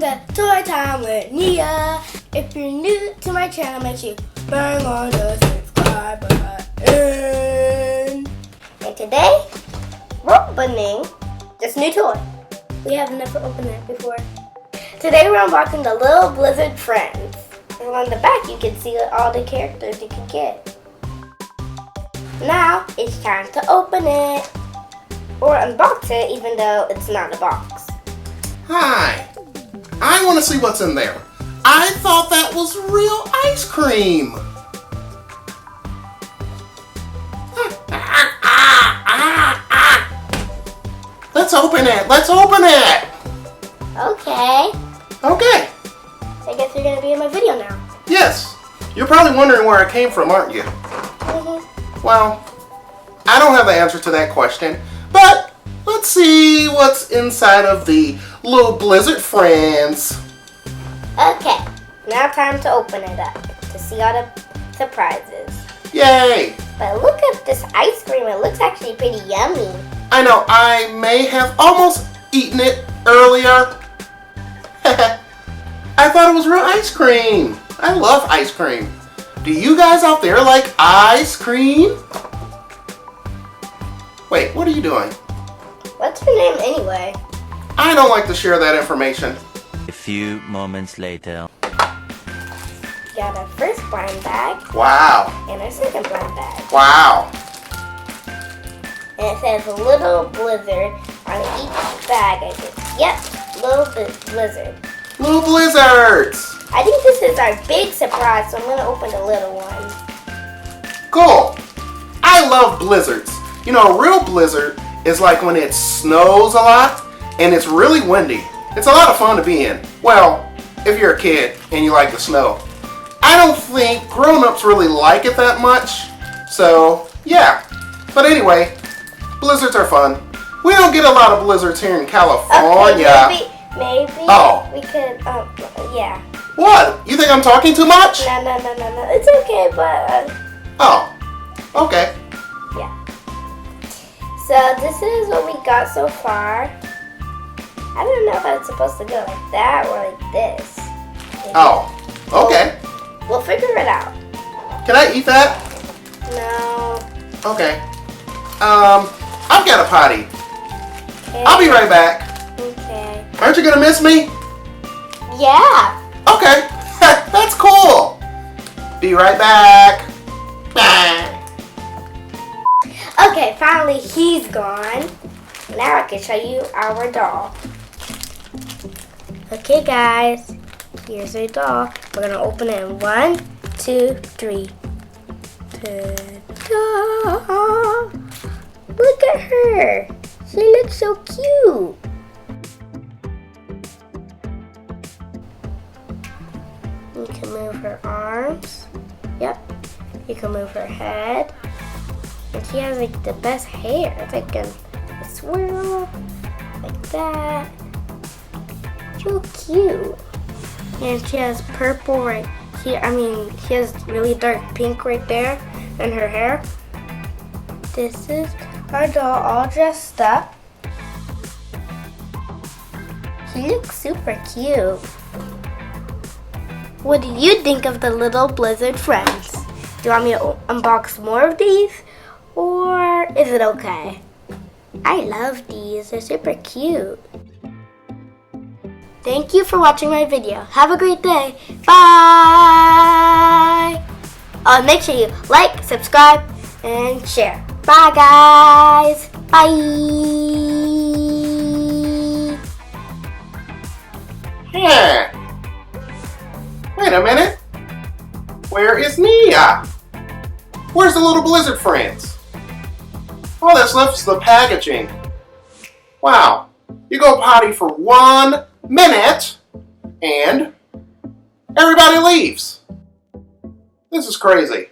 to Toy Time with Nia. If you're new to my channel, make sure you bang on the subscribe button. And today, we're opening this new toy. We have never opened it before. Today we're unboxing the Lil Blizzard Friends. And on the back you can see all the characters you can get. Now it's time to open it. Or unbox it even though it's not a box. Hi, I want to see what's in there. I thought that was real ice cream. Let's open it. Let's open it. Okay. Okay. I guess you're gonna be in my video now. Yes. You're probably wondering where I came from, aren't you? Mm-hmm. Well, I don't have the answer to that question, but let's see what's inside of the Lil Blizzard Friends. Okay, now time to open it up to see all the surprises. Yay! But look at this ice cream, it looks actually pretty yummy. I know, I may have almost eaten it earlier. I thought it was real ice cream. I love ice cream. Do you guys out there like ice cream? Wait, what are you doing? What's her name anyway? I don't like to share that information. A few moments later. Got our first blind bag. Wow. And our second blind bag. Wow. And it says Little Blizzard on each bag, I think. Yep, Little Blizzard. Little Blizzards. I think this is our big surprise, so I'm going to open the little one. Cool. I love blizzards. You know, a real blizzard is like when it snows a lot and it's really windy. It's a lot of fun to be in. Well, if you're a kid and you like the snow. I don't think grown-ups really like it that much. So, yeah. But anyway, blizzards are fun. We don't get a lot of blizzards here in California. Okay, maybe we could, yeah. What? You think I'm talking too much? No. It's okay, but, Oh, okay. yeah. So this is what we got so far. I don't know if it's supposed to go like that or like this. Maybe. Oh, okay. We'll figure it out. Can I eat that? No. Okay. I've got a potty. Okay. I'll be right back. Okay. Aren't you gonna miss me? Yeah. Okay. That's cool. Be right back. Bye. Okay, finally he's gone. Now I can show you our doll. Okay guys, here's our doll. We're gonna open it in 1, 2, 3. Ta-da! Look at her. She looks so cute. You can move her arms. Yep. You can move her head. And she has like the best hair. It's like a swirl. Like that. So cute. And she has purple right here. I mean, she has really dark pink right there in her hair. This is our doll all dressed up. She looks super cute. What do you think of the Little Blizzard Friends? Do you want me to unbox more of these? Or is it okay? I love these. They're super cute. Thank you for watching my video. Have a great day. Bye! Make sure you like, subscribe, and share. Bye, guys. Bye. Yeah. Wait a minute. Where is Nia? Where's the Little Blizzard Friends? All that's left is the packaging. Wow. You go potty for 1 minute and everybody leaves. This is crazy.